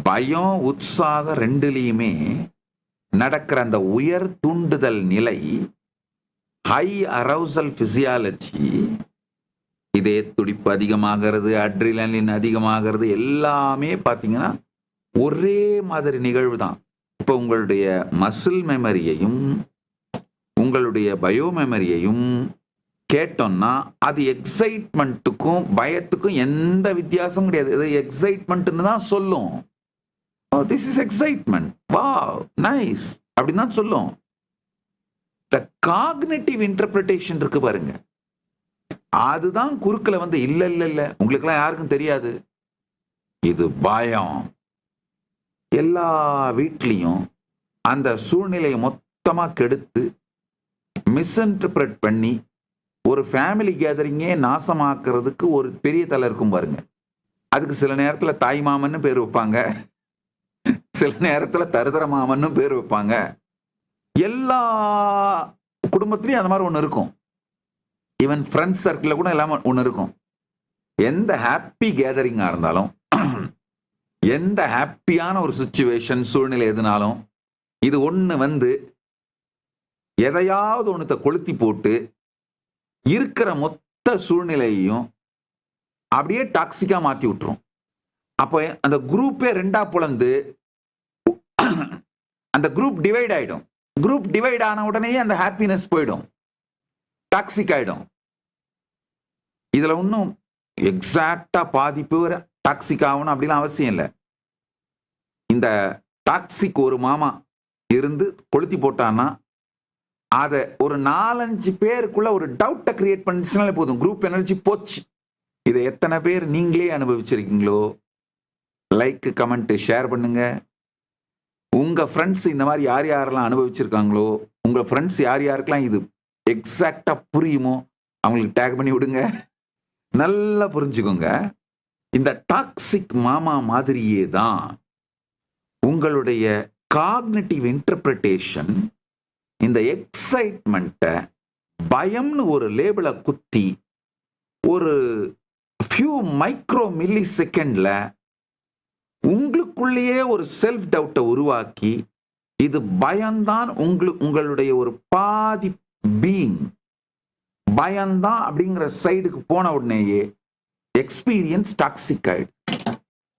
பயம், உற்சாகம் ரெண்டுலயுமே நடக்கிற அந்த உயர் தூண்டுதல் நிலை, ஹை அரௌசல் பிசியாலஜி, இதய துடிப்பு அதிகமாகிறது, அட்ரினலின் அதிகமாகிறது, எல்லாமே பார்த்தீங்கன்னா ஒரே மாதிரி நிகழ்வு தான். இப்போ உங்களுடைய மசில் மெமரியையும் உங்களுடைய பயோ மெமரியையும் கேட்டோம்னா அது எக்ஸைட்மெண்ட்டுக்கும் பயத்துக்கும் எந்த வித்தியாசமும் கிடையாது. இது எக்ஸைட்மெண்ட்னு தான் சொல்லும். Oh, this is excitement, wow, nice அப்படின்னு தான் சொல்லும். த காக்னிட்டிவ் இன்டர்பிரிட்டேஷன் இருக்கு பாருங்க, அதுதான் குறுக்கில் வந்து இல்ல இல்ல இல்ல உங்களுக்கெல்லாம் யாருக்கும் தெரியாது, இது பயம். எல்லா வீட்லையும் அந்த சூழ்நிலையை மொத்தமா கெடுத்து மிஸ்இன்டர்பிரட் பண்ணி ஒரு ஃபேமிலி கேதரிங்கே நாசமாக்குறதுக்கு ஒரு பெரிய தலை இருக்கும் பாருங்க. அதுக்கு சில நேரத்துல தாய் மாமன்னு பேர் வைப்பாங்க, சில நேரத்துல தருதர மாமன்னு பேர் வைப்பாங்க. எல்லா குடும்பத்திலையும் அந்த மாதிரி ஒண்ணு இருக்கும். ஈவன் ஃப்ரெண்ட்ஸ் சர்க்கிள் கூட எல்லாமே ஒண்ணு இருக்கும். எந்த ஹாப்பி கேதரிங்கா இருந்தாலும், எந்த ஹாப்பியான ஒரு சிச்சுவேஷன் சூழ்நிலை எதுனாலும், இது ஒண்ணு வந்து எதையாவது ஒன்றத்தை கொளுத்தி போட்டு இருக்கிற மொத்த சூழ்நிலையையும் அப்படியே டாக்ஸிக்கா மாத்தி விட்டுரும். அப்போ அந்த குரூப்பே ரெண்டா புலந்து அந்த குரூப் டிவைட் ஆயிடும். குரூப் டிவைட் ஆன உடனே அந்த ஹாப்பினஸ் போயிடும், டாக்ஸிக் ஆயிடும். இதுல ஒன்றும் எக்ஸாக்டா பாதி பேர் டாக்ஸிக் ஆகணும் அப்படிலாம் அவசியம் இல்லை. இந்த டாக்ஸிக் ஒரு மாமா இருந்து கொளுத்தி போட்டான்னா அதை ஒரு 4-5 பேருக்குள்ள ஒரு டவுட்டை கிரியேட் பண்ணிச்சுனாலே போதும், குரூப் எனர்ஜி போச்சு. இதை எத்தனை பேர் நீங்களே அனுபவிச்சிருக்கீங்களோ? லைக், கமெண்ட், ஷேர் பண்ணுங்க. உங்க ஃப்ரெண்ட்ஸ் இந்த மாதிரி யார் யாரெல்லாம் அனுபவிச்சிருக்காங்களோ, உங்க ஃப்ரெண்ட்ஸ் யார் யாருக்கெல்லாம் இது எக்ஸாக்டா புரியுமோ அவங்களுக்கு டேக் பண்ணி விடுங்க. நல்லா புரிஞ்சுக்கோங்க, இந்த டாக்ஸிக் மாமா மாதிரியே தான் உங்களுடைய காக்னிட்டிவ் இன்டர்பிரிட்டேஷன் இந்த எக்ஸைட்மெண்ட்டை பயம்னு ஒரு லேபிளை குத்தி ஒரு ஃபியூ மைக்ரோ மில்லி செகண்ட்ல உங்களுக்குள்ளேயே ஒரு செல்ஃப் டவுட்டை உருவாக்கி, இது பயம்தான் உங்களுடைய ஒரு பாதி பீயிங் பயம்தான் அப்படிங்கிற சைடுக்கு போன உடனேயே எக்ஸ்பீரியன்ஸ் டாக்ஸிக் ஆயிடுது.